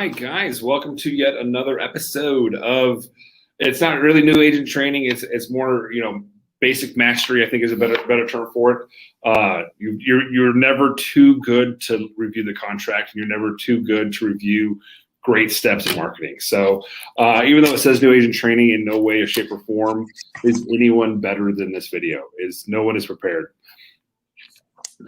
right, guys, welcome to yet another episode of. It's not really new agent training. It's more basic mastery. I think is a better term for it. You're never too good to review the contract, and you're never too good to review great steps in marketing. So even though it says new agent training, in no way, shape, or form is anyone better than this video. No one is prepared.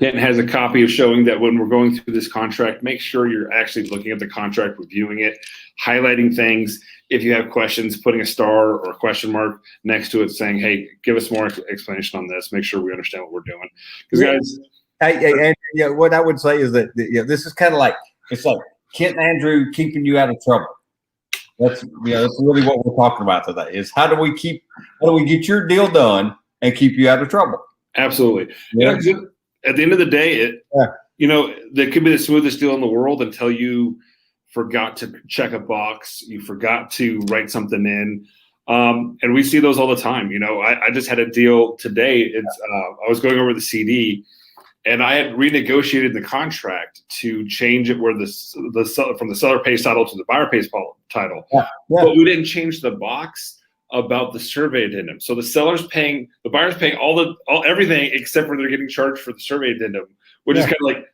Kent has a copy of showing that when we're going through this contract, make sure you're actually looking at the contract, reviewing it, highlighting things. If you have questions, putting a star or a question mark next to it saying, hey, give us more explanation on this. Make sure we understand what we're doing. Because guys, what I would say is that this is kind of like, it's like Kent and Andrew keeping you out of trouble. That's really what we're talking about today is how do we get your deal done and keep you out of trouble? Absolutely. Yeah. At the end of the day, that could be the smoothest deal in the world until you forgot to check a box, you forgot to write something in, and we see those all the time. I just had a deal today. I was going over the CD, and I had renegotiated the contract to change it where from the seller pays title to the buyer pays title, but we didn't change the box about the survey addendum. So the buyer's paying everything except for they're getting charged for the survey addendum, which is kind of like,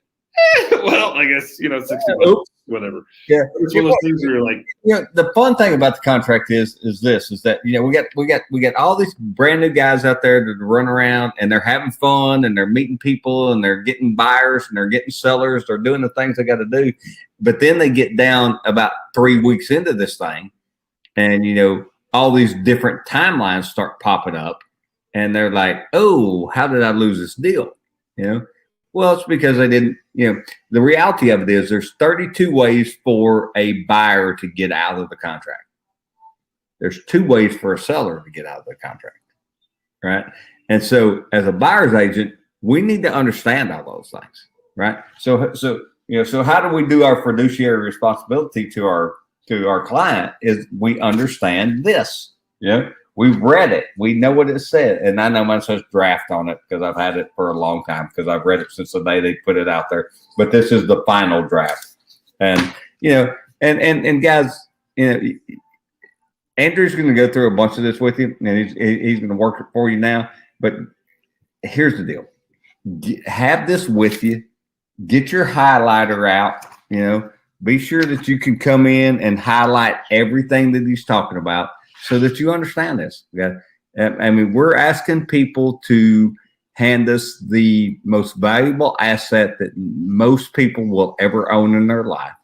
well, I guess, 60 bucks, whatever. Yeah. It's one of those things where you're like, the fun thing about the contract is that, we got all these brand new guys out there that run around and they're having fun and they're meeting people and they're getting buyers and they're getting sellers. They're doing the things they got to do. But then they get down about 3 weeks into this thing and, all these different timelines start popping up and they're like, oh, how did I lose this deal? Well, it's because they didn't, the reality of it is there's 32 ways for a buyer to get out of the contract. There's 2 ways for a seller to get out of the contract, right? And so as a buyer's agent, we need to understand all those things, right? So how do we do our fiduciary responsibility to our client is we understand this. We've read it. We know what it said. And I know mine says draft on it because I've had it for a long time because I've read it since the day they put it out there. But this is the final draft. And, and guys, Andrew's going to go through a bunch of this with you and he's going to work it for you now. But here's the deal. Have this with you. Get your highlighter out, Be sure that you can come in and highlight everything that he's talking about so that you understand this. I mean, we're asking people to hand us the most valuable asset that most people will ever own in their life.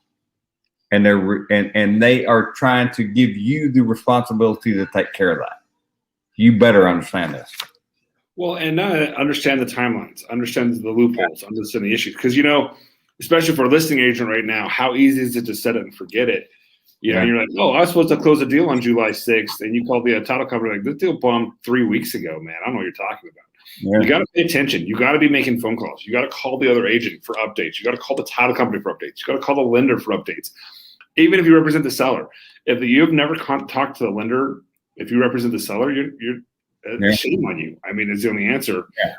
And they are trying to give you the responsibility to take care of that. You better understand this. Well, and now understand the timelines, understand the loopholes, understand the issues. Because, especially for a listing agent right now, how easy is it to set it and forget it? You're like, oh, I was supposed to close a deal on July 6th, and you call the title company like, this deal bombed 3 weeks ago, man. I don't know what you're talking about. Yeah. You got to pay attention. You got to be making phone calls. You got to call the other agent for updates. You got to call the title company for updates. You got to call the lender for updates. Even if you represent the seller, if you've never talked to the lender, if you represent the seller, you're shame on you. I mean, it's the only answer. Yeah.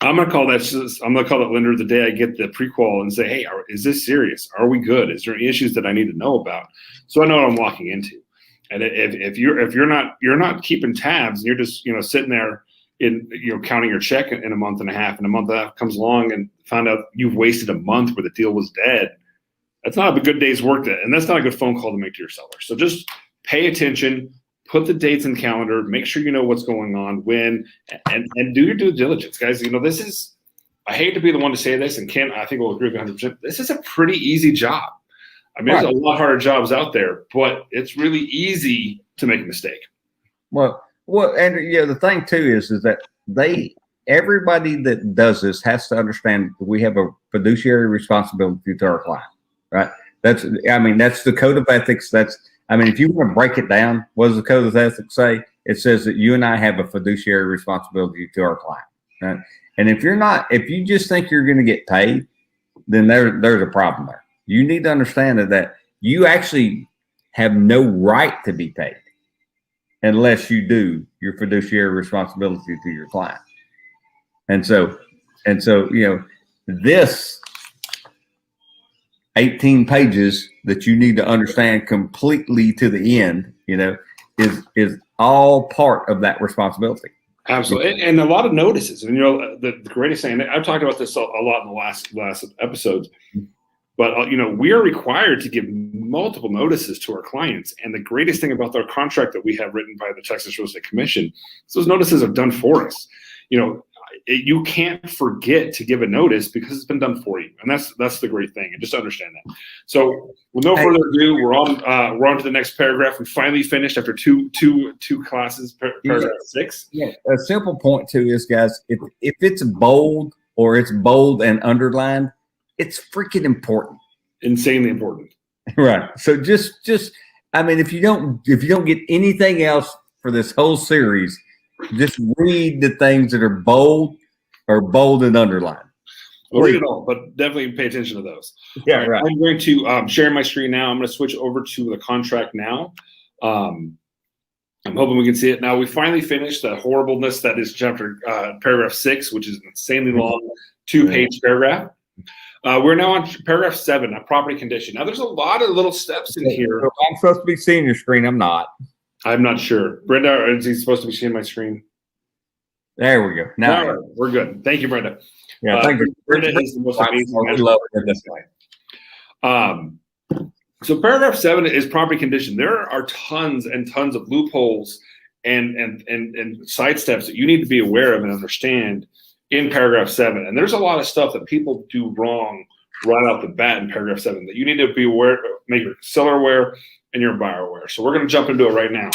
I'm gonna call that lender the day I get the pre-qual and say, hey, is this serious? Are we good? Is there any issues that I need to know about? So I know what I'm walking into. And if you're not keeping tabs and you're just sitting there in counting your check in a month and a half, and a month and a half comes along and find out you've wasted a month where the deal was dead, that's not a good day's work, and that's not a good phone call to make to your seller. So just pay attention. Put the dates in calendar, make sure you know what's going on, when, and do your due diligence, guys. This is, I hate to be the one to say this, and Ken, I think will agree with 100%. This is a pretty easy job. I mean, There's a lot harder jobs out there, but it's really easy to make a mistake. Well, and the thing too is that everybody that does this has to understand that we have a fiduciary responsibility to our client, right? That's the code of ethics. If you want to break it down, what does the code of ethics say? It says that you and I have a fiduciary responsibility to our client. Right? And if you just think you're going to get paid, then there's a problem there. You need to understand that you actually have no right to be paid unless you do your fiduciary responsibility to your client. And so, this 18 pages that you need to understand completely to the end, is all part of that responsibility. Absolutely. And a lot of notices. And, the greatest thing, and I've talked about this a lot in the last episodes, but, we are required to give multiple notices to our clients. And the greatest thing about our contract that we have written by the Texas Real Estate Commission is those notices are done for us. You can't forget to give a notice because it's been done for you. And that's the great thing. And just understand that. So with no further ado, we're on to the next paragraph. We finally finished after two classes, paragraph 6. Yeah. A simple point too is, guys, if it's bold or it's bold and underlined, it's freaking important. Insanely important. Right. So just if you don't get anything else for this whole series, just read the things that are bold and underlined. We'll read it all, but definitely pay attention to those. Yeah, right. I'm going to share my screen now. I'm going to switch over to the contract now. I'm hoping we can see it now. We finally finished the horribleness that is paragraph 6, which is an insanely long 2-page paragraph. We're now on paragraph 7, a property condition. Now, there's a lot of little steps in here. So I'm supposed to be seeing your screen. I'm not. I'm not sure. Brenda, is he supposed to be seeing my screen? There we go. Now right, we're good. Thank you, Brenda. Yeah, thank you. Brenda is the most amazing. We love this guy. So paragraph 7 is property condition. There are tons and tons of loopholes and side steps that you need to be aware of and understand in paragraph 7. And there's a lot of stuff that people do wrong right off the bat in paragraph 7 that you need to be aware, make your seller aware and your buyer aware. So we're going to jump into it right now.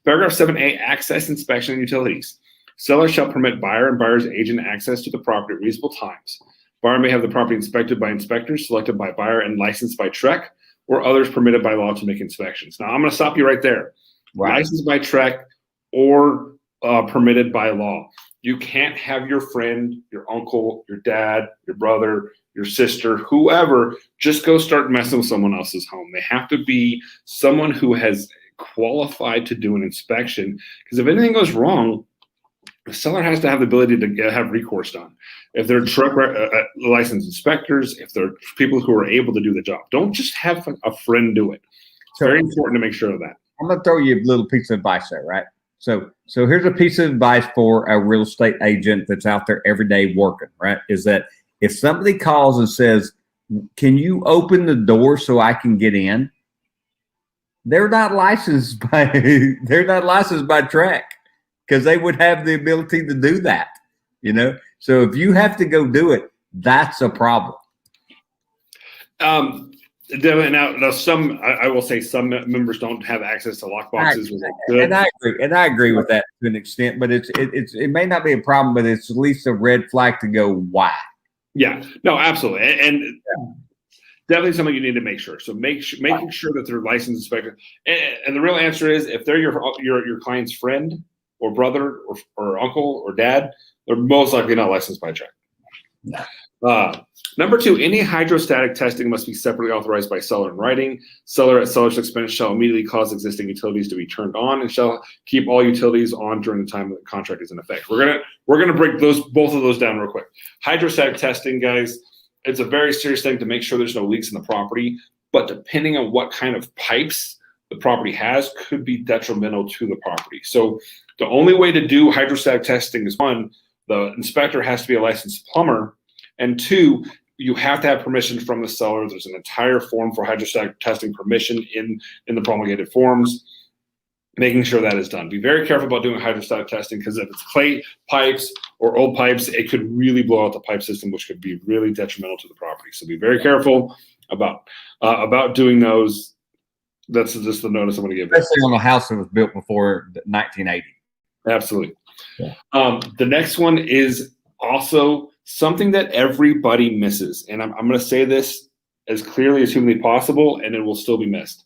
Paragraph 7A, access, inspection, and utilities. Seller shall permit buyer and buyer's agent access to the property at reasonable times. Buyer may have the property inspected by inspectors selected by buyer and licensed by TREC or others permitted by law to make inspections. Now, I'm going to stop you right there. Right. Licensed by TREC or permitted by law. You can't have your friend, your uncle, your dad, your brother, your sister, whoever, just go start messing with someone else's home. They have to be someone who has qualified to do an inspection, because if anything goes wrong, the seller has to have the ability to have recourse done. If they're licensed inspectors, if they're people who are able to do the job, don't just have a friend do it. It's very important to make sure of that. I'm going to throw you a little piece of advice there, right? So here's a piece of advice for a real estate agent that's out there every day working, right? Is that if somebody calls and says, can you open the door so I can get in? They're not licensed by TREC, because they would have the ability to do that, So if you have to go do it, that's a problem. Now, I will say some members don't have access to lock boxes. And I agree with that to an extent, but it may not be a problem, but it's at least a red flag to go, why? Yeah, no, absolutely. And definitely something you need to make sure. So making sure that they're licensed inspector. And the real answer is, if they're your client's friend or brother or uncle or dad, they're most likely not licensed by TREC. No. Number 2, any hydrostatic testing must be separately authorized by seller in writing. Seller at seller's expense shall immediately cause existing utilities to be turned on and shall keep all utilities on during the time that the contract is in effect. We're gonna break both of those down real quick. Hydrostatic testing, guys, it's a very serious thing to make sure there's no leaks in the property, but depending on what kind of pipes the property has, could be detrimental to the property. So the only way to do hydrostatic testing is, 1, the inspector has to be a licensed plumber, and 2, you have to have permission from the seller. There's an entire form for hydrostatic testing permission in the promulgated forms, making sure that is done. Be very careful about doing hydrostatic testing, because if it's clay pipes or old pipes, it could really blow out the pipe system, which could be really detrimental to the property. So be very careful about doing those. That's just the notice I'm going to give. Especially on a house that was built before 1980. Absolutely. Yeah. The next one is also something that everybody misses, and I'm going to say this as clearly as humanly possible, and it will still be missed.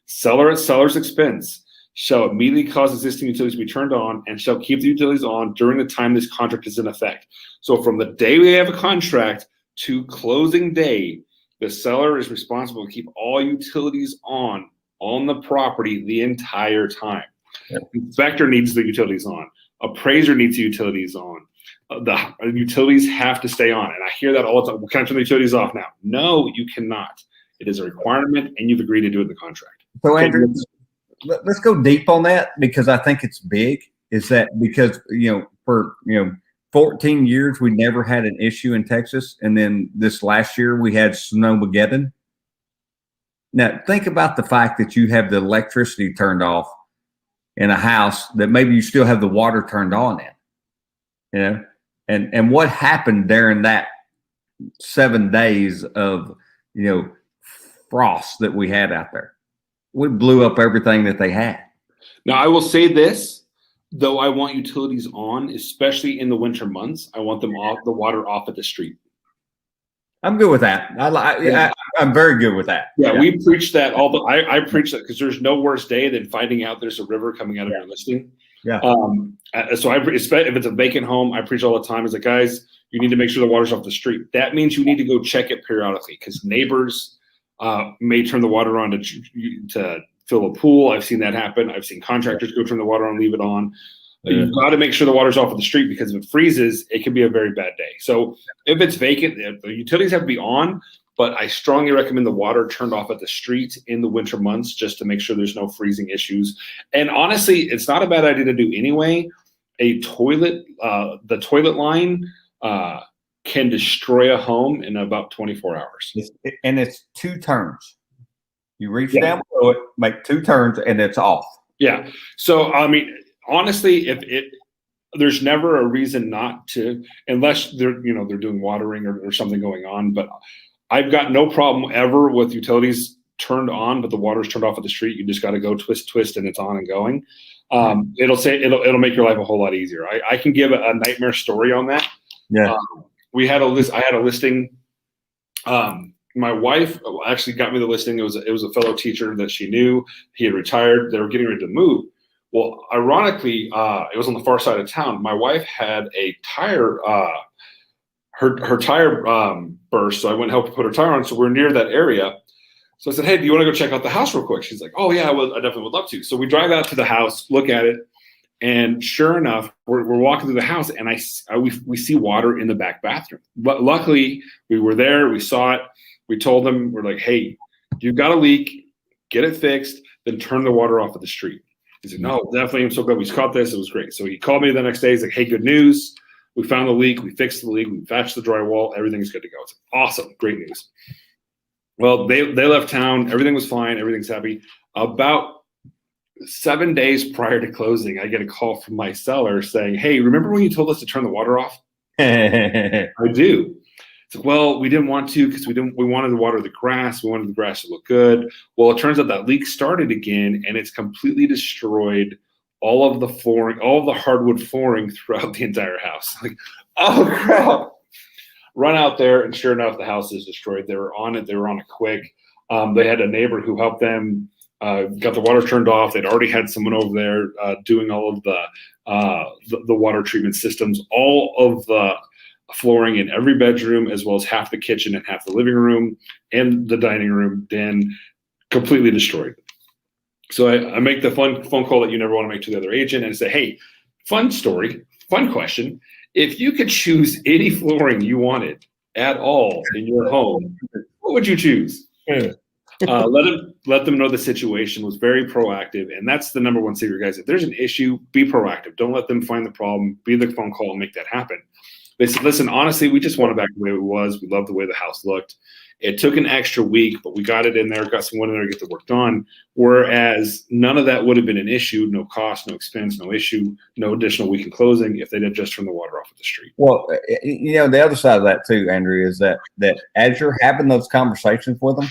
Seller at seller's expense shall immediately cause existing utilities to be turned on and shall keep the utilities on during the time this contract is in effect. So from the day we have a contract to closing day, the seller is responsible to keep all utilities on the property the entire time. Yep. Inspector needs the utilities on. Appraiser needs the utilities on. The utilities have to stay on. And I hear that all the time. Can I turn the utilities off now? No, you cannot. It is a requirement, and you've agreed to do it in the contract. So, Andrew, let's go deep on that, because I think it's big. Is that because, for 14 years we never had an issue in Texas, and then this last year we had Snowmageddon. Now, think about the fact that you have the electricity turned off in a house that maybe you still have the water turned on in, and what happened during that 7 days of, frost that we had out there? We blew up everything that they had. Now, I will say this, though, I want utilities on, especially in the winter months. I want them off, the water off at the street. I'm good with that. I'm very good with that. Yeah, we preach that I preach that because there's no worse day than finding out there's a river coming out of your listing. Yeah. So if it's a vacant home, I preach all the time. Is like, guys, you need to make sure the water's off the street. That means you need to go check it periodically, because neighbors may turn the water on to fill a pool. I've seen that happen. I've seen contractors go turn the water on, leave it on. You've got to make sure the water's off of the street, because if it freezes, it can be a very bad day. So if it's vacant, the utilities have to be on, but I strongly recommend the water turned off at the street in the winter months, just to make sure there's no freezing issues. And honestly, it's not a bad idea to do anyway. The toilet line can destroy a home in about 24 hours. And it's 2 turns. You reach down below it, make 2 turns, and it's off. Yeah. So, I mean, honestly, there's never a reason not to, unless they're doing watering or something going on. But I've got no problem ever with utilities turned on, but the water's turned off at the street. You just got to go twist, and it's on and going. It'll make your life a whole lot easier. I can give a nightmare story on that. Yeah. I had a listing. My wife actually got me the listing. It was a fellow teacher that she knew. He had retired. They were getting ready to move. Well, ironically, it was on the far side of town. My wife had a tire, her tire burst. So I went and helped put her tire on. So we're near that area. So I said, hey, do you want to go check out the house real quick? She's like, oh yeah, I definitely would love to. So we drive out to the house, look at it. And sure enough, we're walking through the house, and we see water in the back bathroom. But luckily, we were there. We saw it. We told them, we're like, hey, you've got a leak. Get it fixed. Then turn the water off at the street. He said, no, definitely. I'm so glad we caught this. It was great. So he called me the next day. He's like, hey, good news. We found the leak. We fixed the leak. We patched the drywall. Everything's good to go. It's awesome. Great news. Well, they left town. Everything was fine. Everything's happy. About 7 days prior to closing, I get a call from my seller saying, hey, remember when you told us to turn the water off? I do. It's like, well, we didn't want to, because we wanted to water the grass. We wanted the grass to look good. Well, it turns out that leak started again, and it's completely destroyed all of the flooring, all of the hardwood flooring throughout the entire house. Like, oh crap. Run out there, and sure enough, the house is destroyed. They were on it. They were on it quick. They had a neighbor who helped them, got the water turned off. They'd already had someone over there doing all of the water treatment systems, all of the flooring in every bedroom, as well as half the kitchen and half the living room and the dining room, den, completely destroyed. So I make the phone call that you never want to make to the other agent and say, hey, fun story, fun question. If you could choose any flooring you wanted at all in your home, what would you choose? Let them know the situation. Was very proactive, and that's the number one secret, guys. If there's an issue, be proactive. Don't let them find the problem. Be the phone call and make that happen. They said, listen, honestly, we just want it back the way it was. We love the way the house looked. It took an extra week, but we got it in there, got someone in there to get the work done. Whereas none of that would have been an issue, no cost, no expense, no issue, no additional week in closing if they did just turn the water off at the street. Well, the other side of that too, Andrew, is that as you're having those conversations with them,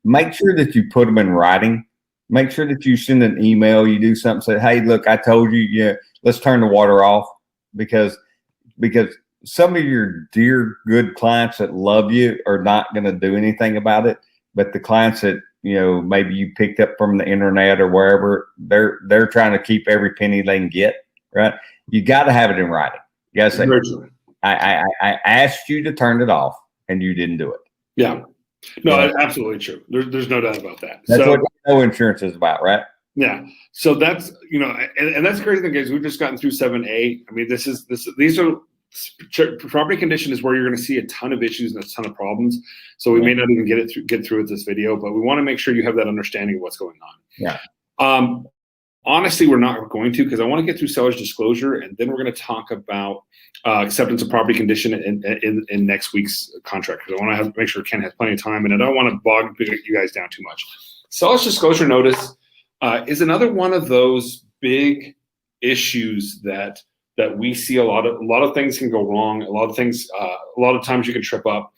make sure that you put them in writing. Make sure that you send an email, you do something, say, hey, look, I told you, let's turn the water off, because some of your dear good clients that love you are not going to do anything about it. But the clients that, maybe you picked up from the internet or wherever, they're trying to keep every penny they can get, right? You got to have it in writing. You got to say, I asked you to turn it off and you didn't do it. Yeah. No, absolutely true. There's no doubt about that. That's what no insurance is about, right? Yeah. So that's, and that's the crazy thing, guys. We've just gotten through 7A. I mean, these are property condition is where you're going to see a ton of issues and a ton of problems. So we may not even get through with this video, but we want to make sure you have that understanding of what's going on. Yeah. Honestly, we're not going to, because I want to get through seller's disclosure, and then we're going to talk about acceptance of property condition in next week's contract, because I want to make sure Ken has plenty of time, and I don't want to bog you guys down too much. Seller's disclosure notice is another one of those big issues that we see. A lot of things can go wrong. A lot of times you can trip up.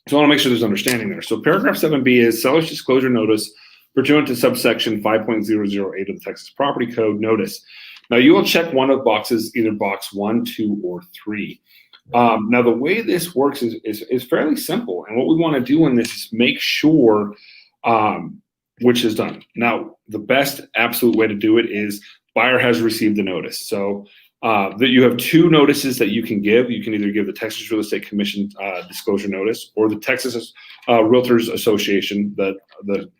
So I want to make sure there's understanding there. So paragraph 7B is seller's disclosure notice pursuant to subsection 5.008 of the Texas Property Code notice. Now you will check one of boxes, either box 1, 2, or 3. Now the way this works is fairly simple, and what we want to do in this is make sure which is done. Now the best absolute way to do it is buyer has received the notice. So that you have 2 notices that you can give. You can either give the Texas Real Estate Commission disclosure notice, or the Texas Realtors Association, the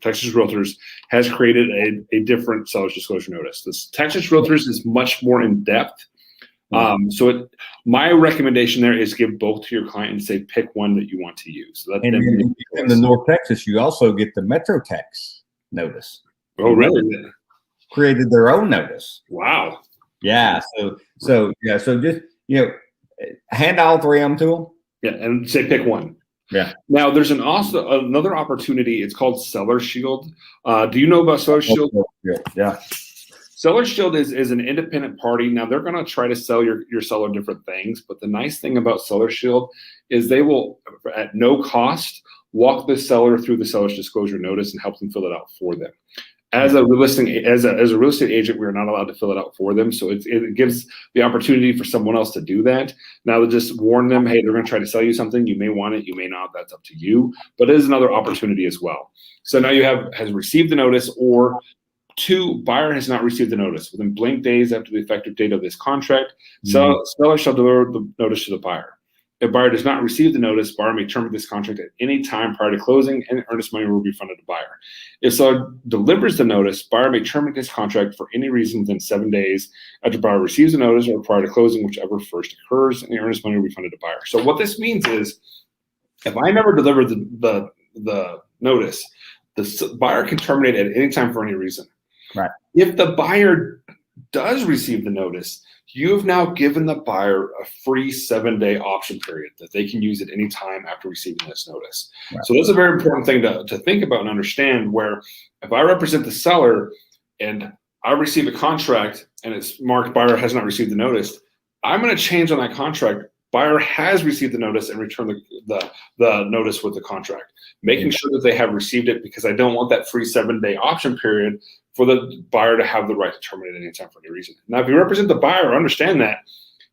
Texas Realtors has created a different seller's disclosure notice. This Texas Realtors is much more in depth. My recommendation there is give both to your client and say pick one that you want to use. So and in the North Texas, you also get the Metro Tex notice. Oh, really? Created their own notice. Wow. Yeah. So just, hand all 3 of them to them. Yeah, and say pick one. Yeah. Now there's another opportunity. It's called Seller Shield. Do you know about Seller Shield? Yeah. Seller Shield is an independent party. Now they're going to try to sell your seller different things, but the nice thing about Seller Shield is they will, at no cost, walk the seller through the seller's disclosure notice and help them fill it out for them. As a real estate agent, we are not allowed to fill it out for them. So it gives the opportunity for someone else to do that. Now to just warn them, hey, they're going to try to sell you something. You may want it, you may not. That's up to you. But it is another opportunity as well. So now you has received the notice, or 2, buyer has not received the notice. Within blank days after the effective date of this contract, seller shall deliver the notice to the buyer. If buyer does not receive the notice, buyer may terminate this contract at any time prior to closing, and earnest money will be refunded to buyer. If seller delivers the notice, buyer may terminate this contract for any reason within 7 days after buyer receives the notice or prior to closing, whichever first occurs, and the earnest money will be refunded to buyer. So what this means is, if I never deliver the notice, the buyer can terminate at any time for any reason. Right. If the buyer does receive the notice, you've now given the buyer a free 7-day option period that they can use at any time after receiving this notice. Right. So that's a very important thing to think about and understand, where if I represent the seller and I receive a contract and it's marked buyer has not received the notice, I'm going to change on that contract. Buyer has received the notice and return the notice with the contract, making sure that they have received it, because I don't want that free 7-day option period for the buyer to have the right to terminate at any time for any reason. Now, if you represent the buyer, understand that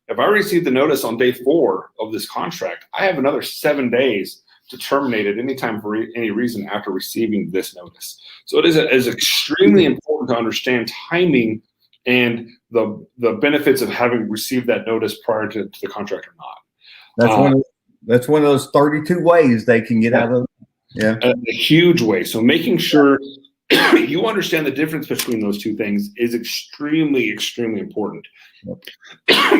if I receive the notice on day 4 of this contract, I have another 7 days to terminate at any time for any reason after receiving this notice. So it is extremely important to understand timing and the benefits of having received that notice prior to the contract or not. That's one of those 32 ways they can get out of it. Yeah. A huge way. So making sure you understand the difference between those 2 things is extremely, extremely important. Yep.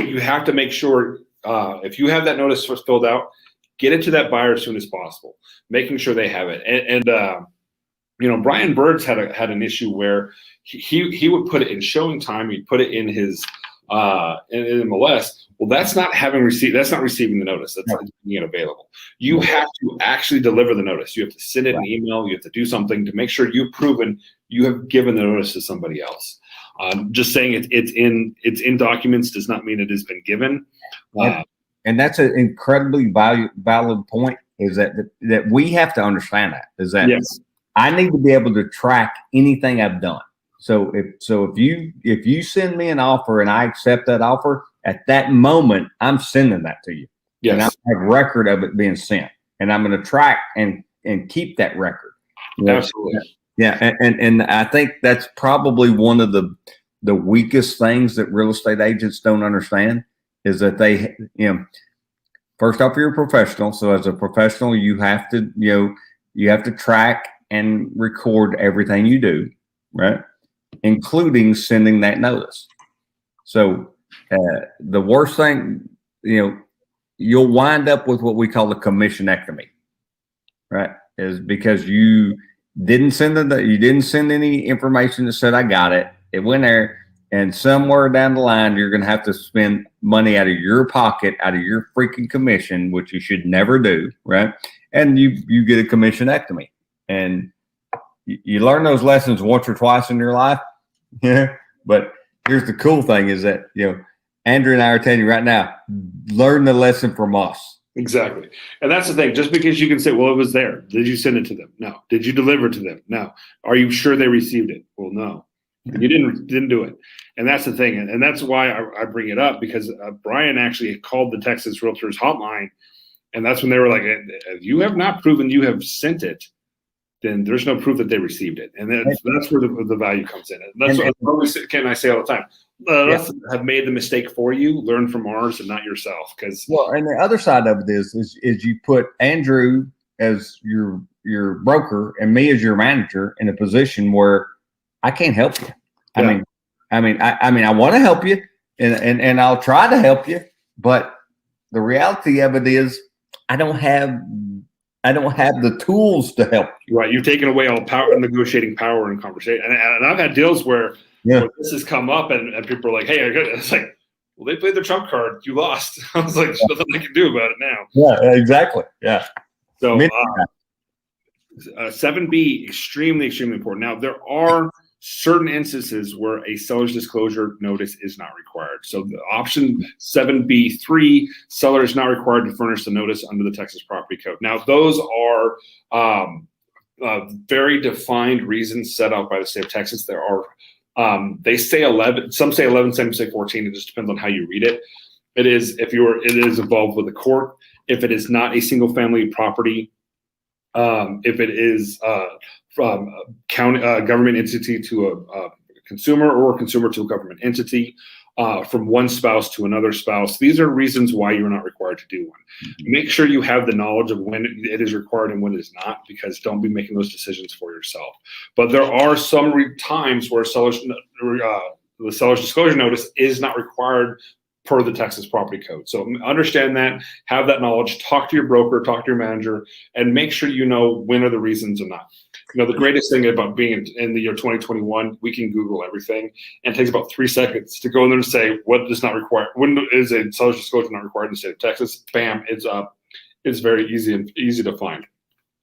You have to make sure if you have that notice filled out, get it to that buyer as soon as possible, making sure they have it. And Brian Birds had an issue where he would put it in showing time. He'd put it in his in MLS. Well, that's not receiving the notice. That's not being available. You have to actually deliver the notice. You have to send it an email. You have to do something to make sure you've proven you have given the notice to somebody else. Just saying it's in documents does not mean it has been given. And that's an incredibly valid point. Is that we have to understand that is that yes. I need to be able to track anything I've done. So if you send me an offer and I accept that offer, at that moment I'm sending that to you. Yes. And I have record of it being sent, and I'm going to track and keep that record. Absolutely. Yeah, and I think that's probably one of the weakest things that real estate agents don't understand is that they, first off, you're a professional. So as a professional, you have to track and record everything you do, right? Including sending that notice. So the worst thing you'll wind up with what we call a commissionectomy, right? Is because you didn't send any information that said I got it. It went there, and somewhere down the line, you're going to have to spend money out of your pocket, out of your freaking commission, which you should never do, right? And you get a commissionectomy, and you learn those lessons once or twice in your life. Yeah, but here's the cool thing: is that Andrew and I are telling you right now, learn the lesson from us. Exactly. And that's the thing. Just because you can say, well, it was there. Did you send it to them? No. Did you deliver it to them? No. Are you sure they received it? Well, no. You didn't do it. And that's the thing. And that's why I bring it up, because Brian actually called the Texas Realtors hotline. And that's when they were like, if you have not proven you have sent it, then there's no proof that they received it. And that's where the value comes in. And that's what I say all the time. Us have made the mistake for you. Learn from ours and not yourself. And the other side of it is you put Andrew as your broker and me as your manager in a position where I can't help you. Yeah. I mean, I want to help you, and I'll try to help you, but the reality of it is I don't have the tools to help you. Right. You've taken away all power, negotiating power and conversation. And I've had deals where this has come up and people are like, hey, it's like, well, they played their trump card. You lost. I was like, there's nothing I can do about it now. Yeah, exactly. Yeah. So 7B, extremely, extremely important. Now, there are certain instances where a seller's disclosure notice is not required. So the option 7B3, seller is not required to furnish the notice under the Texas Property Code. Now, those are very defined reasons set out by the state of Texas. There are, they say 11, some say 11, some say 14. It just depends on how you read it. It is involved with the court. If it is not a single family property, if it is from a government entity to a consumer, or a consumer to a government entity, from one spouse to another spouse. These are reasons why you're not required to do one. Make sure you have the knowledge of when it is required and when it is not, because don't be making those decisions for yourself. But there are some times where the seller's disclosure notice is not required per the Texas Property Code. So understand that, have that knowledge, talk to your broker, talk to your manager, and make sure you know when are the reasons or not. The greatest thing about being in the year 2021, we can Google everything, and it takes about 3 seconds to go in there and say, what does not require, when is a seller's disclosure not required in the state of Texas? Bam, it's up. It's very easy to find.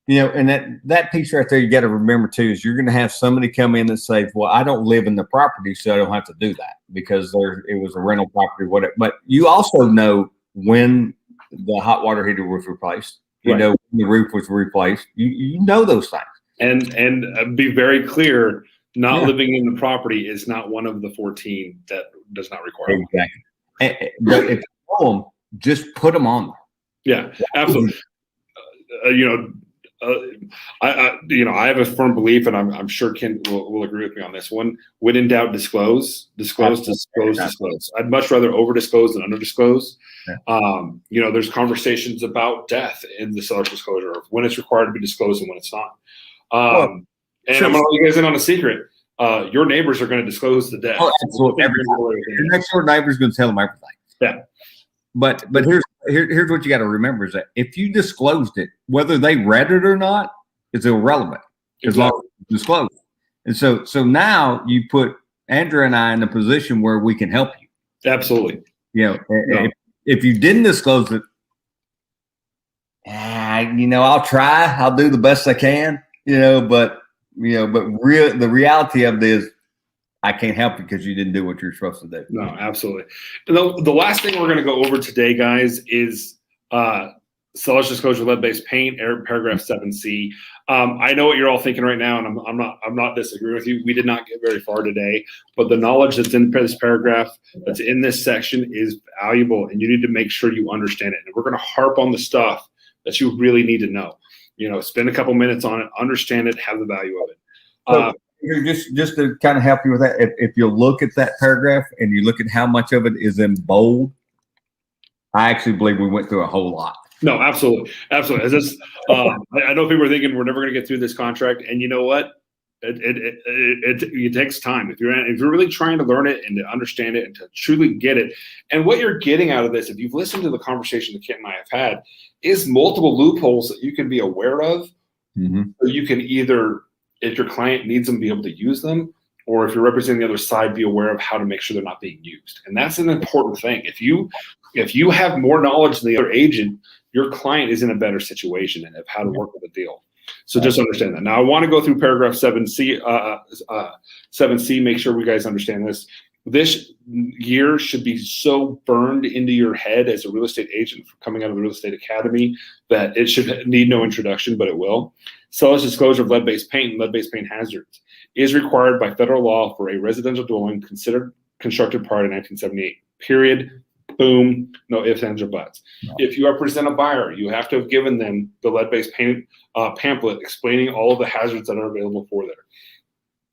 And that piece right there, you got to remember too, is you're going to have somebody come in and say, well, I don't live in the property, so I don't have to do that because it was a rental property, whatever. But you also know when the hot water heater was replaced, you know, when the roof was replaced, you know those things. And be very clear, not living in the property is not one of the 14 that does not require. Exactly. But if you know them, just put them on there. Yeah, absolutely. I have a firm belief, and I'm sure Ken will agree with me on this one. When in doubt, disclose. I'd much rather over disclose than under disclose. Yeah. There's conversations about death in the seller's disclosure, of when it's required to be disclosed and when it's not. I'm going to let you guys in on a secret. Your neighbors are going to disclose the death. Oh, absolutely. Your next door neighbor is going to tell them everything. Yeah. But here's what you got to remember, is that if you disclosed it, whether they read it or not, it's irrelevant as long as you disclose it. And so now you put Andrew and I in a position where we can help you. Absolutely. If you didn't disclose it, I'll try. I'll do the best I can. But the reality of it is, I can't help you because you didn't do what you're supposed to do. No, absolutely. The last thing we're going to go over today, guys, is seller's disclosure lead-based paint, paragraph 7C. I know what you're all thinking right now, and I'm not disagreeing with you. We did not get very far today, but the knowledge that's in this paragraph, that's in this section, is valuable, and you need to make sure you understand it. And we're going to harp on the stuff that you really need to know. Spend a couple minutes on it, understand it, have the value of it. Just to kind of help you with that, if you look at that paragraph and you look at how much of it is in bold, I actually believe we went through a whole lot. No, absolutely. I know people are thinking we're never going to get through this contract, and you know what? It takes time. If you're really trying to learn it and to understand it and to truly get it, and what you're getting out of this, if you've listened to the conversation that Kent and I have had, is multiple loopholes that you can be aware of. Mm-hmm. So you can either, if your client needs them, be able to use them, or if you're representing the other side, be aware of how to make sure they're not being used. And that's an important thing. If you have more knowledge than the other agent, your client is in a better situation and of how to work with a deal. So just understand that. Now, I want to go through paragraph 7C, 7C, make sure we guys understand this. This year should be so burned into your head as a real estate agent coming out of the Real Estate Academy that it should need no introduction, but it will. Seller's disclosure of lead-based paint and lead-based paint hazards is required by federal law for a residential dwelling considered constructed prior to 1978. Period. Boom. No ifs, ands, or buts. No. If you represent a buyer, you have to have given them the lead-based paint pamphlet explaining all of the hazards that are available for there.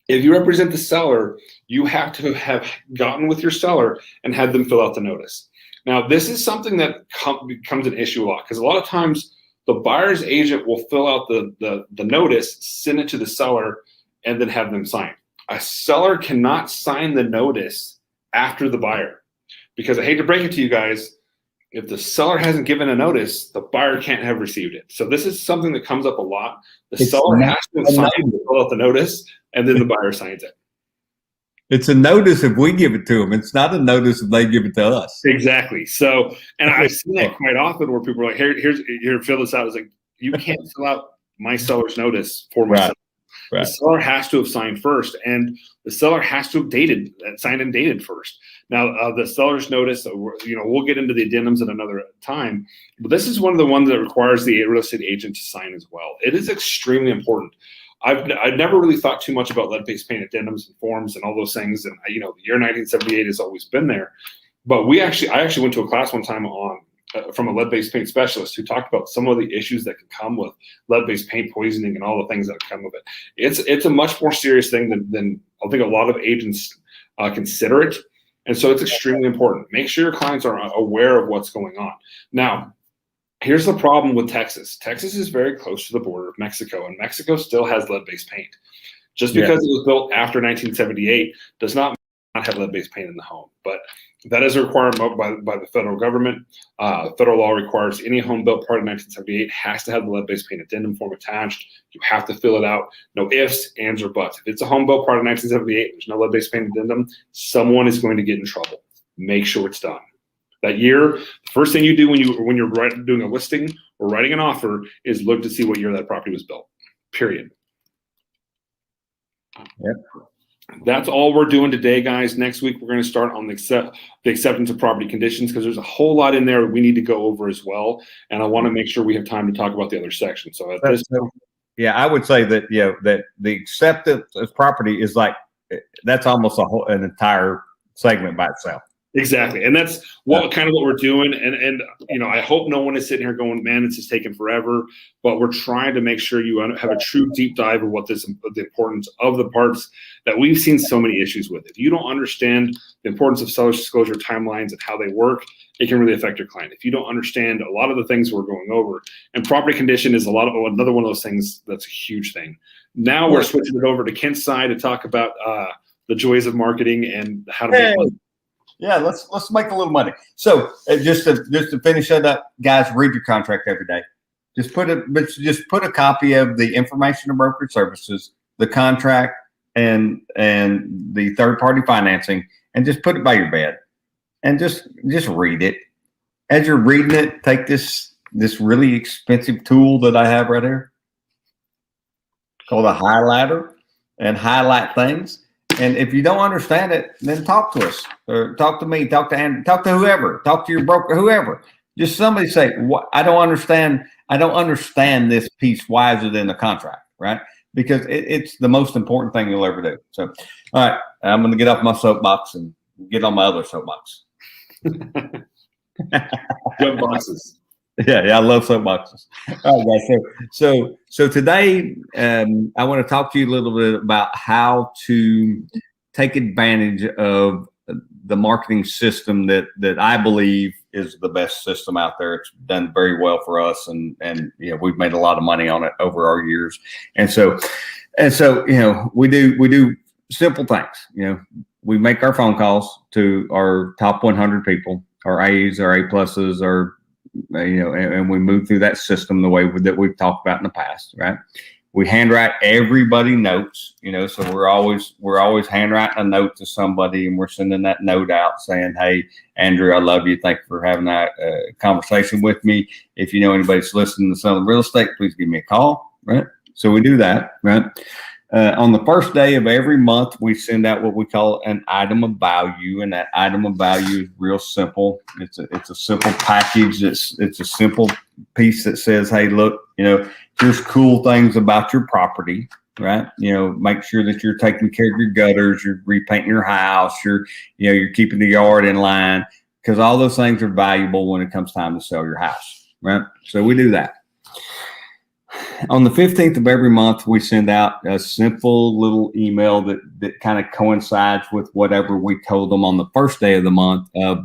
If you represent the seller, you have to have gotten with your seller and had them fill out the notice. Now, this is something that becomes an issue a lot because a lot of times the buyer's agent will fill out the notice, send it to the seller, and then have them sign. A seller cannot sign the notice after the buyer because I hate to break it to you guys, if the seller hasn't given a notice, the buyer can't have received it. So this is something that comes up a lot. The seller has to sign to fill out the notice, and then the buyer signs it. It's a notice if we give it to them. It's not a notice if they give it to us. Exactly. So, and I've seen that quite often where people are like, here, fill this out. It's like, you can't fill out my seller's notice for myself. Right. The seller has to have signed first, and the seller has to have signed and dated first. Now, the seller's notice, we'll get into the addendums at another time, but this is one of the ones that requires the real estate agent to sign as well. It is extremely important. I've never really thought too much about lead-based paint addendums and forms and all those things, and the year 1978 has always been there. But I actually went to a class one time from a lead-based paint specialist who talked about some of the issues that can come with lead-based paint poisoning and all the things that come with it. It's a much more serious thing than I think a lot of agents consider it. And so it's extremely important. Make sure your clients are aware of what's going on. Now, here's the problem with Texas. Texas is very close to the border of Mexico, and Mexico still has lead-based paint. Just because it was built after 1978 does not have lead-based paint in the home. But that is a requirement by the federal government. Federal law requires any home built prior to 1978 has to have the lead-based paint addendum form attached. You have to fill it out. No ifs, ands, or buts. If it's a home built prior to 1978, there's no lead-based paint addendum, someone is going to get in trouble. Make sure it's done. That year, the first thing you do when you're doing a listing or writing an offer is look to see what year that property was built. Period. Yep. That's all we're doing today, guys. Next week, we're going to start on the acceptance of property conditions because there's a whole lot in there we need to go over as well. And I want to make sure we have time to talk about the other section. So at this point, I would say that that the acceptance of property is that's almost an entire segment by itself. Exactly. And that's what we're doing. And I hope no one is sitting here going, man, this is taking forever, but we're trying to make sure you have a true deep dive of the importance of the parts that we've seen so many issues with. If you don't understand the importance of seller's disclosure timelines and how they work, it can really affect your client. If you don't understand a lot of the things we're going over, and property condition is another one of those things that's a huge thing. Now we're switching it over to Kent's side to talk about the joys of marketing and how to make money. Yeah, let's make a little money. So just to finish that up, guys, read your contract every day. Just put a copy of the information of brokerage services, the contract, and the third party financing, and just put it by your bed, and just read it. As you're reading it, take this really expensive tool that I have right here called a highlighter and highlight things. And if you don't understand it, then talk to us or talk to me, talk to Andrew, talk to whoever, talk to your broker, whoever. Just somebody say, I don't understand this piece. Why is it in the contract? Right? Because it's the most important thing you'll ever do. So, all right, I'm going to get off my soapbox and get on my other soapbox. Jump boxes. Yeah, I love soapboxes. All right, guys. So today, I want to talk to you a little bit about how to take advantage of the marketing system that I believe is the best system out there. It's done very well for us, and we've made a lot of money on it over our years. And so we do simple things. We make our phone calls to our top 100 people, our A's, our A pluses, and we move through that system the way that we've talked about in the past, right? We handwrite everybody notes, so we're always handwriting a note to somebody, and we're sending that note out saying, "Hey, Andrew, I love you. Thank you for having that conversation with me. If you know anybody's listening to Southern Real Estate, please give me a call." Right? So we do that, right? On the first day of every month, we send out what we call an item of value, and that item of value is real simple. It's a simple package. It's a simple piece that says, "Hey, look, here's cool things about your property, right? Make sure that you're taking care of your gutters, you're repainting your house, you're keeping the yard in line, because all those things are valuable when it comes time to sell your house, right?" So we do that. On the 15th of every month, we send out a simple little email that kind of coincides with whatever we told them on the first day of the month of,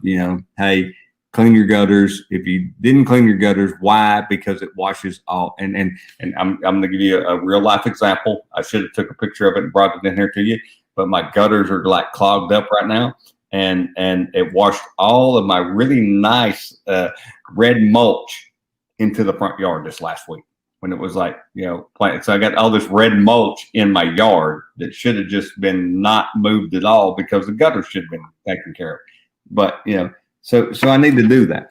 "Hey, clean your gutters. If you didn't clean your gutters, why? Because it washes all." And I'm going to give you a real life example. I should have took a picture of it and brought it in here to you, but my gutters are like clogged up right now. And it washed all of my really nice red mulch into the front yard this last week, when it was like, planted. So I got all this red mulch in my yard that should have just been not moved at all, because the gutters should have been taken care of. But, so I need to do that.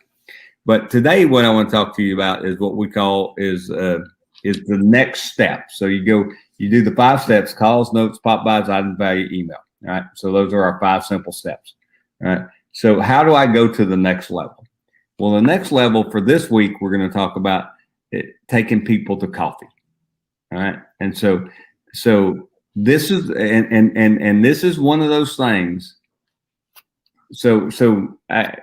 But today, what I want to talk to you about is what we call is the next step. So you do the 5 steps: calls, notes, pop buys, item value, email. All right. So those are our 5 simple steps. All right. So how do I go to the next level? Well, the next level for this week, we're going to talk about taking people to coffee. All right. And so this is, and this is one of those things. So I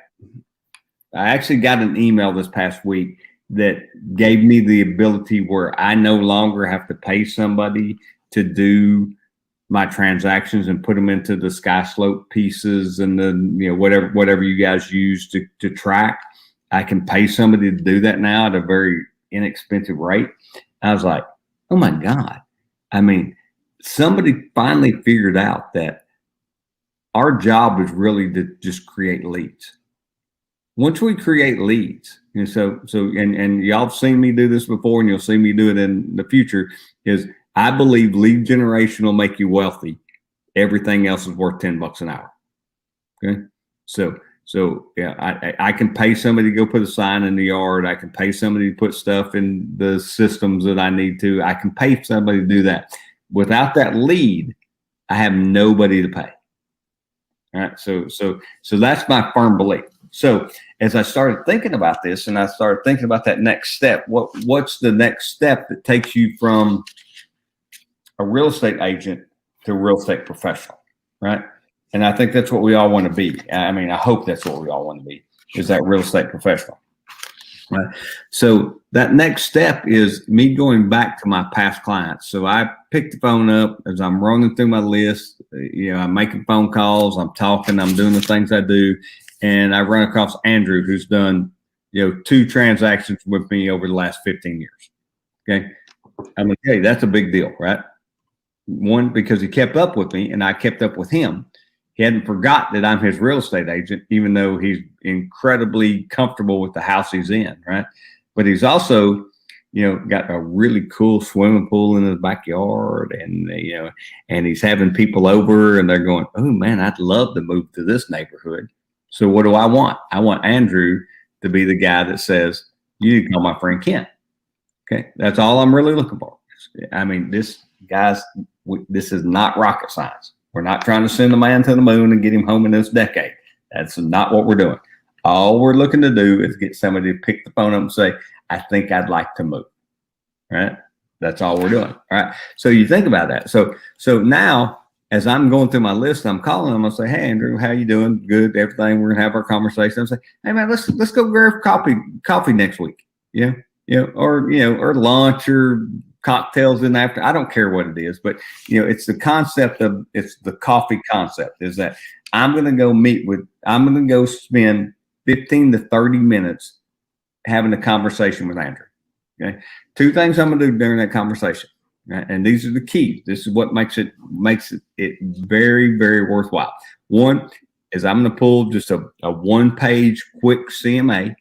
actually got an email this past week that gave me the ability where I no longer have to pay somebody to do my transactions and put them into the sky slope pieces and the, whatever you guys use to track. I can pay somebody to do that now at a very inexpensive rate. I was like, oh my God. I mean, somebody finally figured out that our job is really to just create leads. Once we create leads, and and y'all have seen me do this before, and you'll see me do it in the future, is I believe lead generation will make you wealthy. Everything else is worth $10 an hour. Okay. So yeah, I can pay somebody to go put a sign in the yard. I can pay somebody to put stuff in the systems that I need to. I can pay somebody to do that. Without that lead, I have nobody to pay. All right. So that's my firm belief. So as I started thinking about this, and I started thinking about that next step, what's the next step that takes you from a real estate agent to a real estate professional, right? And I think that's what we all want to be. I mean, I hope that's what we all want to be, is that real estate professional. Right. So that next step is me going back to my past clients. So I pick the phone up as I'm running through my list. I'm making phone calls, I'm talking, I'm doing the things I do. And I run across Andrew, who's done, 2 transactions with me over the last 15 years. Okay. I'm like, hey, that's a big deal, right? One, because he kept up with me and I kept up with him. He hadn't forgot that I'm his real estate agent, even though he's incredibly comfortable with the house he's in, right? But he's also, got a really cool swimming pool in his backyard, and and he's having people over, and they're going, "Oh man, I'd love to move to this neighborhood." So what do I want? I want Andrew to be the guy that says, "You need to call my friend Ken." Okay, that's all I'm really looking for. I mean, this is not rocket science. We're not trying to send a man to the moon and get him home in this decade. That's not what we're doing. All we're looking to do is get somebody to pick the phone up and say, "I think I'd like to move." Right? That's all we're doing. All right. So you think about that. So now, as I'm going through my list, I'm calling them. I'll say, "Hey, Andrew, how you doing? Good, everything. We're gonna have our conversation." I'm saying, "Hey, man, let's go grab coffee next week." Or lunch or cocktails in after. I don't care what it is, but it's the concept of, it's the coffee concept, is that I'm going to go spend 15 to 30 minutes having a conversation with Andrew. Okay. 2 things I'm going to do during that conversation. Right? And these are the keys. This is what makes it very, very worthwhile. One is I'm going to pull just a 1-page quick CMA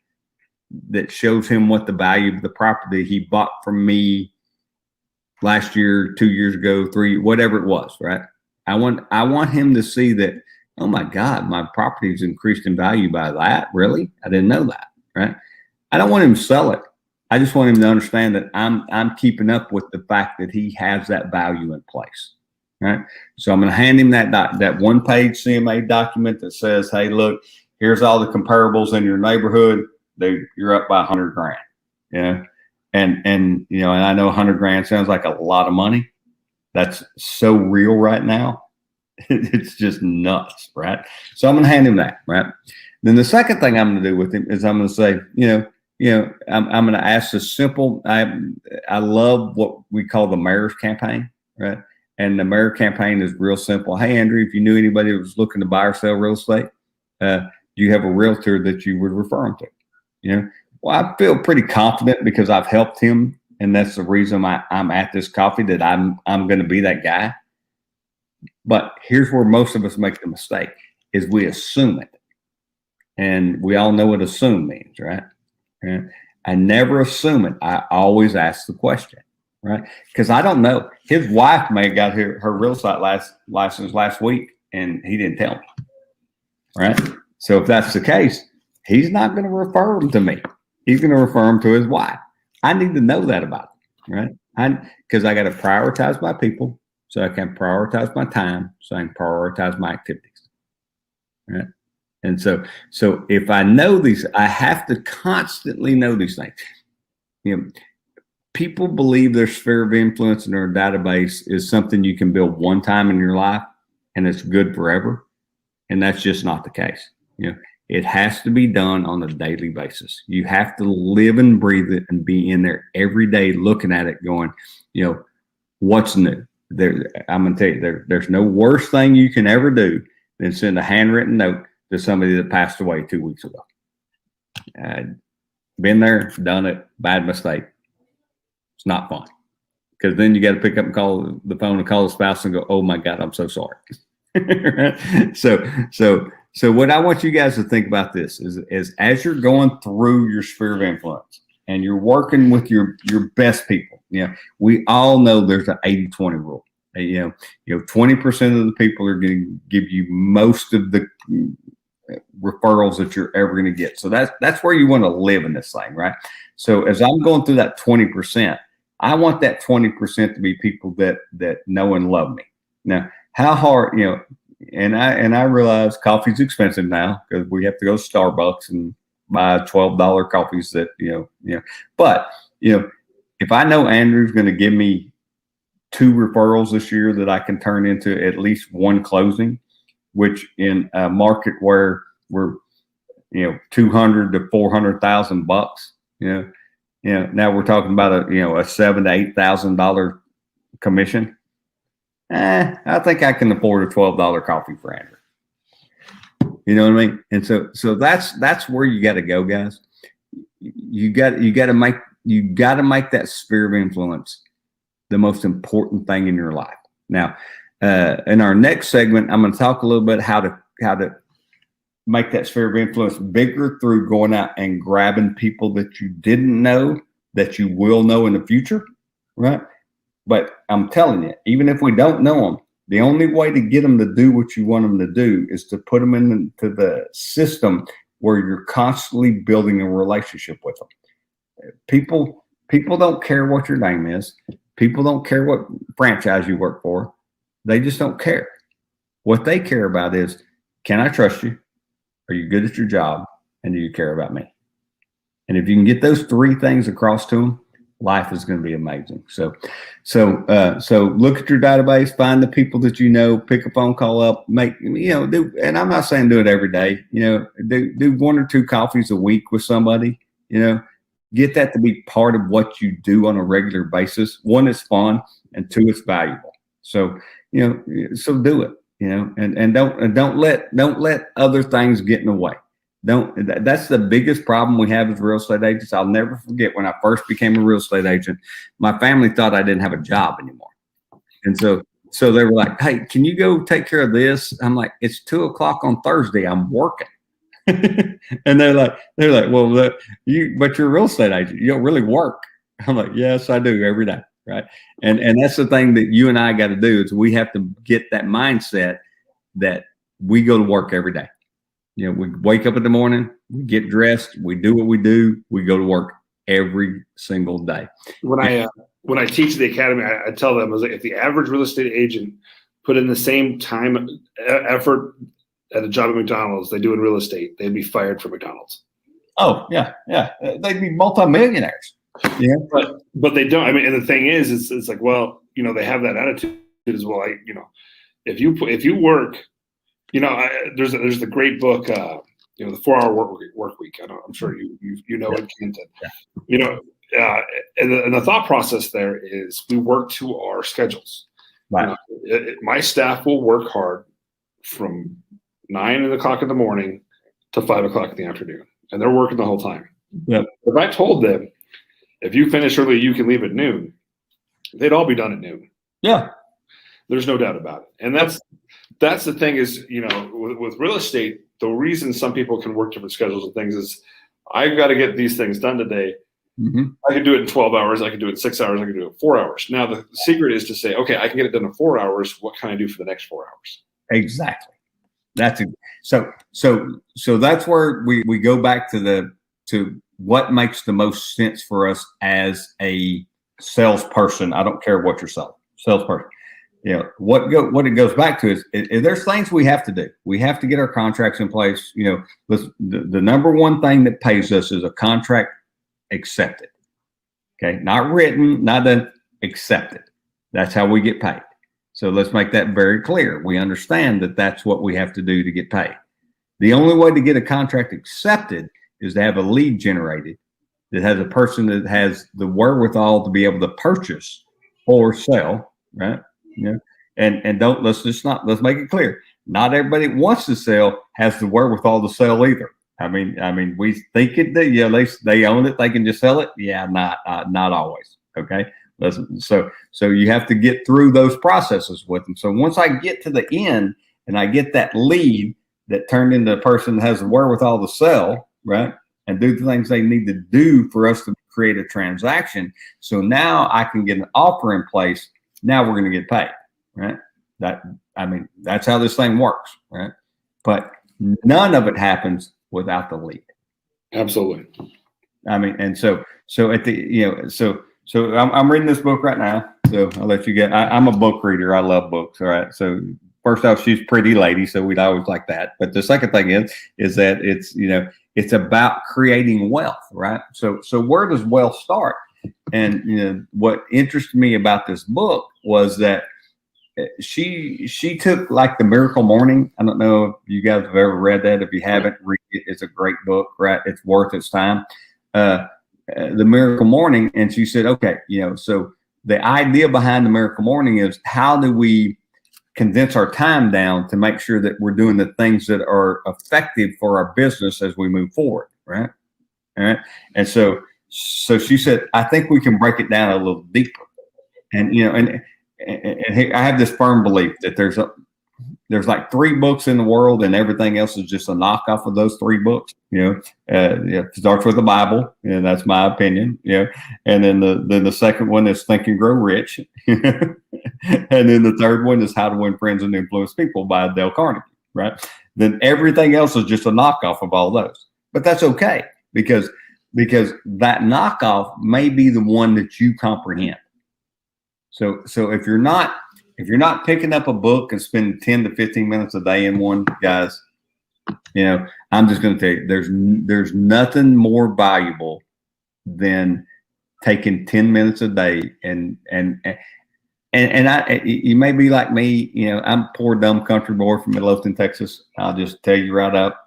that shows him what the value of the property he bought from me last year, 2 years ago, 3, whatever it was, right? I want him to see that, oh my God, my property's increased in value by that. Really? I didn't know that, right? I don't want him to sell it. I just want him to understand that I'm keeping up with the fact that he has that value in place, right? So I'm going to hand him that 1-page CMA document that says, hey, look, here's all the comparables in your neighborhood. You're up by $100,000, you know? And you know, and I know $100,000 sounds like a lot of money. That's so real right now. It's just nuts, right? So I'm going to hand him that, right? Then the second thing I'm going to do with him is I'm going to say, I'm going to ask a simple. I love what we call the mayor's campaign, right? And the mayor campaign is real simple. Hey, Andrew, if you knew anybody that was looking to buy or sell real estate, do you have a realtor that you would refer them to? You know, well, I feel pretty confident because I've helped him, and that's the reason I'm at this coffee, that I'm going to be that guy. But here's where most of us make the mistake: is we assume it, and we all know what assume means, right? And I never assume it. I always ask the question, right? Because I don't know. His wife may have got her real estate license last week, and he didn't tell me, right? So if that's the case, he's not going to refer them to me. He's going to refer them to his wife. I need to know that about him, right? Because I got to prioritize my people so I can prioritize my time so I can prioritize my activities, right? And so if I know these, I have to constantly know these things. You know, people believe their sphere of influence in their database is something you can build one time in your life and it's good forever. And that's just not the case. You know, it has to be done on a daily basis. You have to live and breathe it and be in there every day looking at it going, you know, what's new? I'm going to tell you, there's no worse thing you can ever do than send a handwritten note to somebody that passed away 2 weeks ago. Been there, done it, bad mistake. It's not fun. Because then you got to pick up and call the phone and call the spouse and go, oh my God, I'm so sorry. So what I want you guys to think about this is as you're going through your sphere of influence and you're working with your best people, you know, we all know there's an 80-20 rule. You know, 20% of the people are going to give you most of the referrals that you're ever going to get. So that's where you want to live in this thing, right? So as I'm going through that 20%, I want that 20% to be people that know and love me. Now, how hard, you know, and I realize coffee's expensive now because we have to go to Starbucks and buy $12 coffees that, but, you know, if I know Andrew's going to give me 2 referrals this year that I can turn into at least 1 closing, which in a market where we're, you know, $200,000 to $400,000, now we're talking about a $7,000 to $8,000 commission. I think I can afford a $12 coffee for Andrew. You know what I mean? And so that's where you got to go, guys. You got to make that sphere of influence the most important thing in your life. Now, in our next segment, I'm going to talk a little bit how to make that sphere of influence bigger through going out and grabbing people that you didn't know that you will know in the future, right? But I'm telling you, even if we don't know them, the only way to get them to do what you want them to do is to put them into the system where you're constantly building a relationship with them. People don't care what your name is. People don't care what franchise you work for. They just don't care. What they care about is, can I trust you? Are you good at your job? And do you care about me? And if you can get those 3 things across to them, life is going to be amazing. So look at your database, find the people that you know, pick a phone call up, do, and I'm not saying do it every day, do 1 or 2 coffees a week with somebody, get that to be part of what you do on a regular basis. 1, it's fun, and 2, it's valuable. So, so do it, and don't let other things get in the way. That's the biggest problem we have as real estate agents. I'll never forget when I first became a real estate agent, my family thought I didn't have a job anymore. And so they were like, "Hey, can you go take care of this?" I'm like, "It's 2 o'clock on Thursday. I'm working." And they're like, "Well, but you're a real estate agent. You don't really work." I'm like, "Yes, I do every day." Right. And that's the thing that you and I got to do is we have to get that mindset that we go to work every day. We wake up in the morning, we get dressed, we do what we do, we go to work every single day. When I teach the academy, I tell them, I was like, if the average real estate agent put in the same time effort at a job at McDonald's they do in real estate, they'd be fired from McDonald's. Oh yeah, they'd be multimillionaires. Yeah, but they don't. I mean, and the thing is, it's like, well, they have that attitude as well. If you work, there's the great book, the 4-Hour Work Week. I'm sure you know it, Kenton. Yeah. And the thought process there is we work to our schedules. Right. My staff will work hard from 9 o'clock in the morning to 5 o'clock in the afternoon, and they're working the whole time. Yep. If I told them, if you finish early, you can leave at noon, they'd all be done at noon. Yeah. There's no doubt about it. And that's the thing is, with real estate, the reason some people can work different schedules and things is I've got to get these things done today. Mm-hmm. I can do it in 12 hours. I can do it in 6 hours. I can do it in 4 hours. Now, the secret is to say, okay, I can get it done in 4 hours. What can I do for the next 4 hours? Exactly. So that's where we go back to what makes the most sense for us as a salesperson. I don't care what you're selling, salesperson. What it goes back to is there's things we have to do. We have to get our contracts in place. The number one thing that pays us is a contract accepted. Okay, not written, not done, accepted. That's how we get paid. So let's make that very clear. We understand that that's what we have to do to get paid. The only way to get a contract accepted is to have a lead generated that has a person that has the wherewithal to be able to purchase or sell, right? And let's make it clear. Not everybody that wants to sell has the wherewithal to sell either. I mean, we think they own it, they can just sell it. Yeah, not always. Okay. So you have to get through those processes with them. So once I get to the end and I get that lead that turned into a person that has the wherewithal to sell, right, and do the things they need to do for us to create a transaction. So now I can get an offer in place. Now we're going to get paid, right? That's how this thing works, right? But none of it happens without the lead. Absolutely. And so at the, so I'm reading this book right now. So I'll let you get, I'm a book reader. I love books. All right. So first off, she's a pretty lady. So we'd always like that. But the second thing is that it's about creating wealth, right? So where does wealth start? And, what interested me about this book was that she took like the Miracle Morning. I don't know if you guys have ever read that. If you haven't, read it. It's a great book, right? It's worth its time. The Miracle Morning. And she said, okay, so the idea behind the Miracle Morning is how do we condense our time down to make sure that we're doing the things that are effective for our business as we move forward, right? All right. And so she said, I think we can break it down a little deeper. And, and I have this firm belief that there's like 3 books in the world and everything else is just a knockoff of those 3 books. It starts with the Bible, and that's my opinion. And then the second one is Think and Grow Rich, and then the third one is How to Win Friends and Influence People by Dale Carnegie. Right? Then everything else is just a knockoff of all those. But that's okay because that knockoff may be the one that you comprehend. So if you're not picking up a book and spending 10 to 15 minutes a day in one, guys, I'm just going to tell you, there's nothing more valuable than taking 10 minutes a day and you may be like me, I'm a poor dumb country boy from Midlothian, Texas. I'll just tell you right up,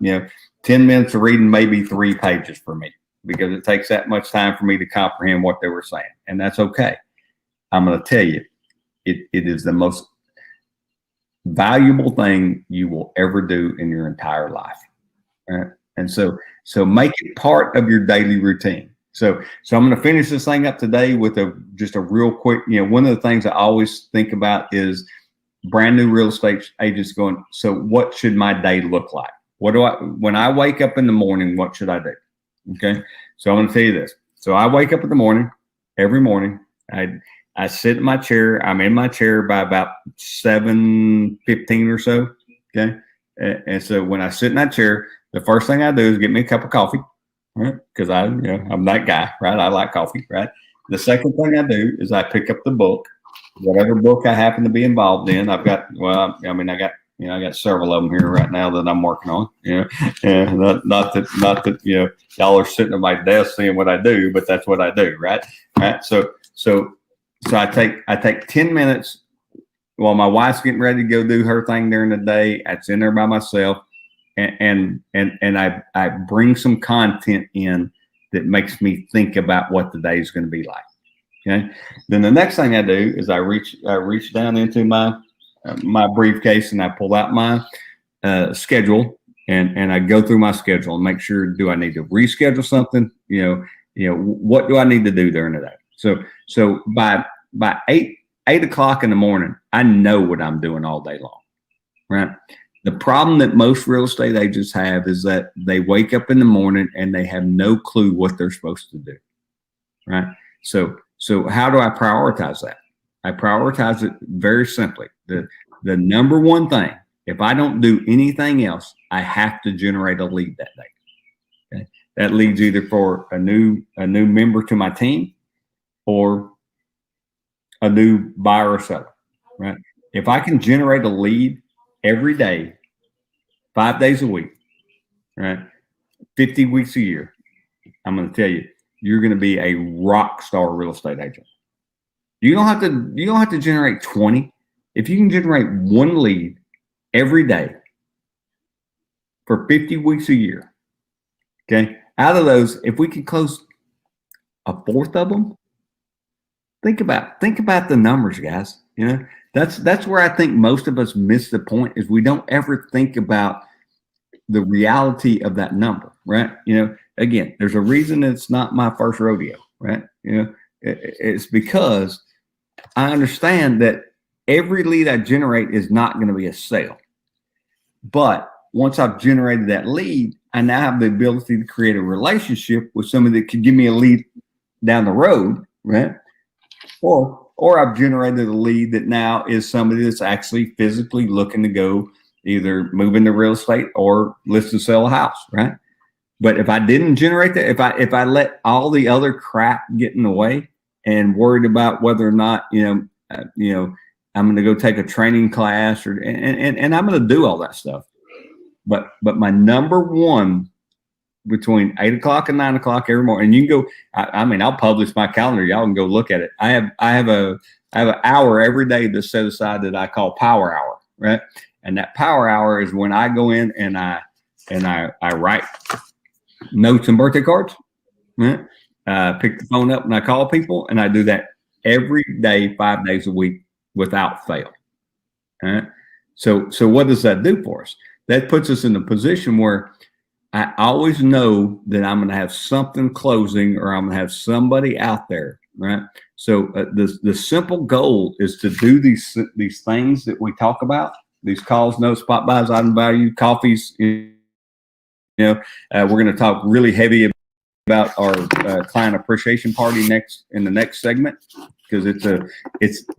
10 minutes of reading maybe 3 pages for me because it takes that much time for me to comprehend what they were saying, and that's okay. I'm going to tell you, it is the most valuable thing you will ever do in your entire life. Right? And so make it part of your daily routine. So I'm going to finish this thing up today with just a real quick, one of the things I always think about is brand new real estate agents going, so what should my day look like? When I wake up in the morning, what should I do? Okay. So I'm going to tell you this. So I wake up in the morning, every morning, I sit in my chair. I'm in my chair by about 7:15 or so. Okay. And so when I sit in that chair, the first thing I do is get me a cup of coffee, right? Because I'm that guy, right? I like coffee, right? The second thing I do is I pick up the book, whatever book I happen to be involved in. I got several of them here right now that I'm working on. And not that y'all are sitting at my desk seeing what I do, but that's what I do, right? Right. So I take 10 minutes while my wife's getting ready to go do her thing during the day. I sit there by myself, and I bring some content in that makes me think about what the day is going to be like. Okay. Then the next thing I do is I reach down into my briefcase and I pull out my schedule and I go through my schedule and make sure, do I need to reschedule something? What do I need to do during the day? So by 8 o'clock in the morning, I know what I'm doing all day long, right? The problem that most real estate agents have is that they wake up in the morning and they have no clue what they're supposed to do, right? So how do I prioritize that? I prioritize it very simply. The number one thing, if I don't do anything else, I have to generate a lead that day. Okay? That lead's either for a new member to my team or a new buyer or seller, right? If I can generate a lead every day, 5 days a week, right? 50 weeks a year, I'm going to tell you, you're going to be a rock star real estate agent. You don't have to generate 20. If you can generate one lead every day for 50 weeks a year, okay, out of those, if we can close a fourth of them, think about the numbers, guys. That's where I think most of us miss the point, is we don't ever think about the reality of that number, right? Again, there's a reason it's not my first rodeo, right? It's because I understand that every lead I generate is not going to be a sale. But once I've generated that lead, I now have the ability to create a relationship with somebody that could give me a lead down the road, right? Or I've generated a lead that now is somebody that's actually physically looking to go either move into real estate or list and sell a house, right? But if I didn't generate that, if I let all the other crap get in the way and worried about whether or not I'm going to go take a training class and I'm going to do all that stuff, but my number one between 8 o'clock and 9 o'clock every morning, and you can go. I'll publish my calendar. Y'all can go look at it. I have an hour every day that's set aside that I call Power Hour, right? And that Power Hour is when I go in and I write notes and birthday cards, right? Pick the phone up and I call people, and I do that every day, 5 days a week without fail. All right. So what does that do for us? That puts us in a position where I always know that I'm going to have something closing, or I'm going to have somebody out there, right? So the simple goal is to do these things that we talk about, these calls, notes, spot buys, item value, coffees. We're going to talk really heavy about our client appreciation party in the next segment, because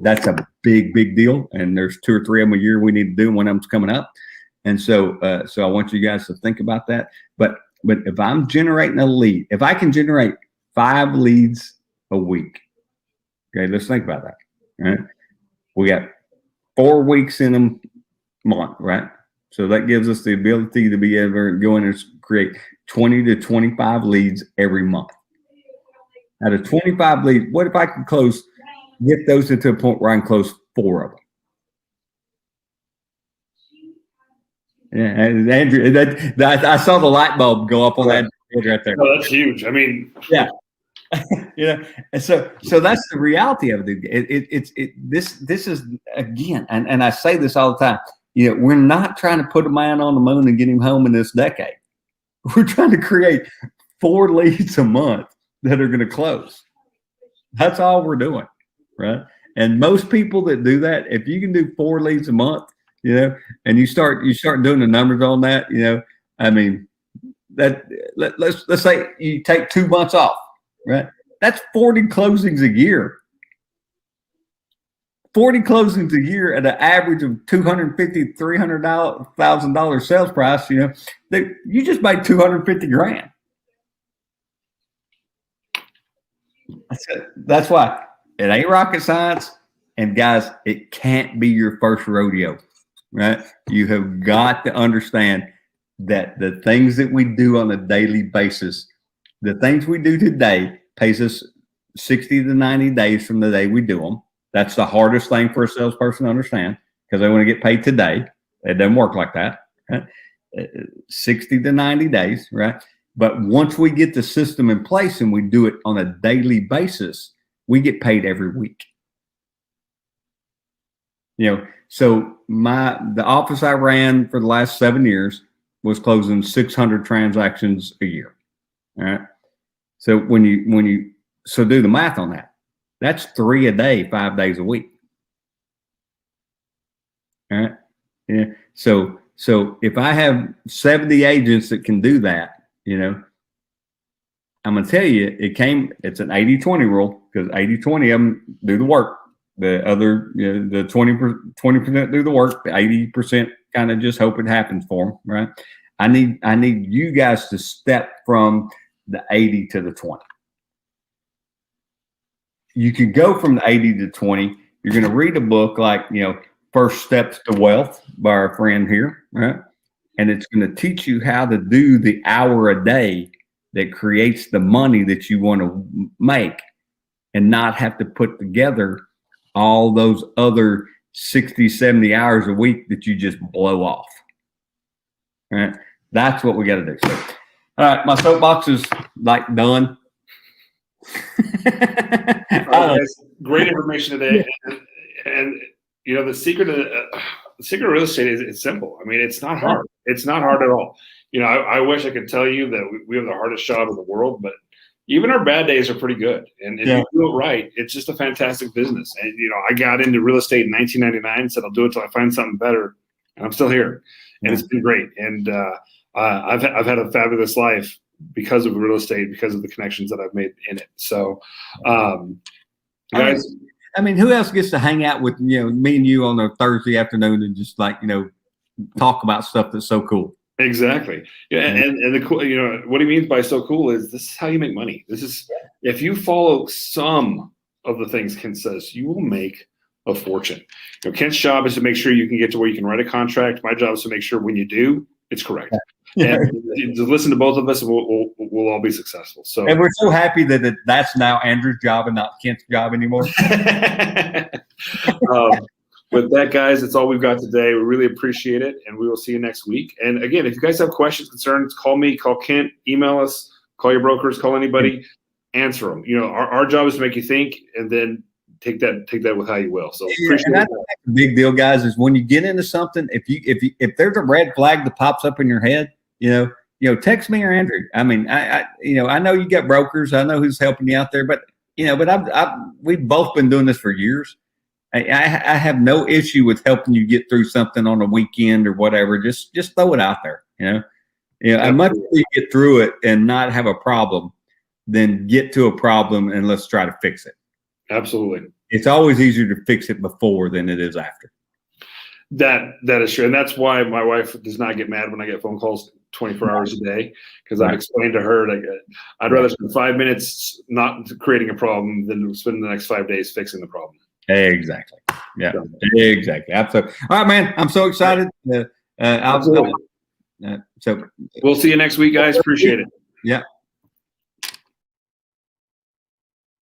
that's a big deal, and there's 2 or 3 of them a year we need to do. One of them's coming up. And so I want you guys to think about that. But if I'm generating a lead, if I can generate 5 leads a week, okay, let's think about that. Right? We got 4 weeks in a month, right? So that gives us the ability to be able to go in and create 20 to 25 leads every month. Out of 25 leads, what if I can get those into a point where I can close 4 of them? Yeah, and Andrew, that I saw the light bulb go up on that right there. Oh, that's huge. Yeah, and so that's the reality of it. This is, again, and I say this all the time. We're not trying to put a man on the moon and get him home in this decade. We're trying to create 4 leads a month that are going to close. That's all we're doing, right? And most people that do that, if you can do 4 leads a month, and you start doing the numbers on that, I mean, that let's say you take 2 months off, right? That's 40 closings a year. 40 closings a year at an average of $250,000, $300,000 sales price. You just made 250 grand. That's why it ain't rocket science. And guys, it can't be your first rodeo, right? You have got to understand that the things that we do on a daily basis, the things we do today pays us 60 to 90 days from the day we do them. That's the hardest thing for a salesperson to understand because they want to get paid today. It doesn't work like that, right? 60 to 90 days, right? But once we get the system in place and we do it on a daily basis, we get paid every week. So the office I ran for the last 7 years was closing 600 transactions a year. All right. So when you do the math on that, that's 3 a day, 5 days a week. All right. Yeah. So if I have 70 agents that can do that, I'm going to tell you, it's an 80-20 rule because 80-20 of them do the work. The other, the 20% do the work. The 80% kind of just hope it happens for them, right? I need you guys to step from the 80 to the 20. You can go from the 80 to 20. You're going to read a book like, First Steps to Wealth by our friend here, right? And it's going to teach you how to do the hour a day that creates the money that you want to make and not have to put together all those other 60, 70 hours a week that you just blow off. All right. That's what we got to do. So, all right. My soapbox is done. Great information today. And the secret of real estate is it's simple. I mean, it's not hard. It's not hard at all. I wish I could tell you that we have the hardest job in the world, but even our bad days are pretty good. And if you do it right, it's just a fantastic business. And, I got into real estate in 1999, said I'll do it till I find something better. And I'm still here. And it's been great. And I've had a fabulous life because of real estate, because of the connections that I've made in it. So, guys. I mean, who else gets to hang out with, me and you on a Thursday afternoon and just talk about stuff that's so cool? Exactly. Yeah. And the cool, what he means by so cool is this is how you make money. This is, if you follow some of the things Ken says, you will make a fortune. Ken's job is to make sure you can get to where you can write a contract. My job is to make sure when you do, it's correct. Yeah. And to listen to both of us, we'll all be successful. So, and we're so happy that that's now Andrew's job and not Kent's job anymore. With that, guys, that's all we've got today. We really appreciate it, and we will see you next week. And again, if you guys have questions, concerns, call me, call Kent, email us, call your brokers, call anybody, answer them. Our job is to make you think, and then take that with how you will. So appreciate that's the big deal, guys, is when you get into something, if there's a red flag that pops up in your head, text me or Andrew. I mean, I know you got brokers. I know who's helping you out there, but we've both been doing this for years. I have no issue with helping you get through something on a weekend or whatever. Just throw it out there. I much rather get through it and not have a problem than get to a problem and let's try to fix it. Absolutely. It's always easier to fix it before than it is after. That is true. And that's why my wife does not get mad when I get phone calls 24 hours a day, because I've explained to her, I'd rather spend 5 minutes not creating a problem than spend the next 5 days fixing the problem. Exactly. Yeah, exactly. Absolutely. All right, man. I'm so excited. So we'll see you next week, guys. Appreciate it. Yeah.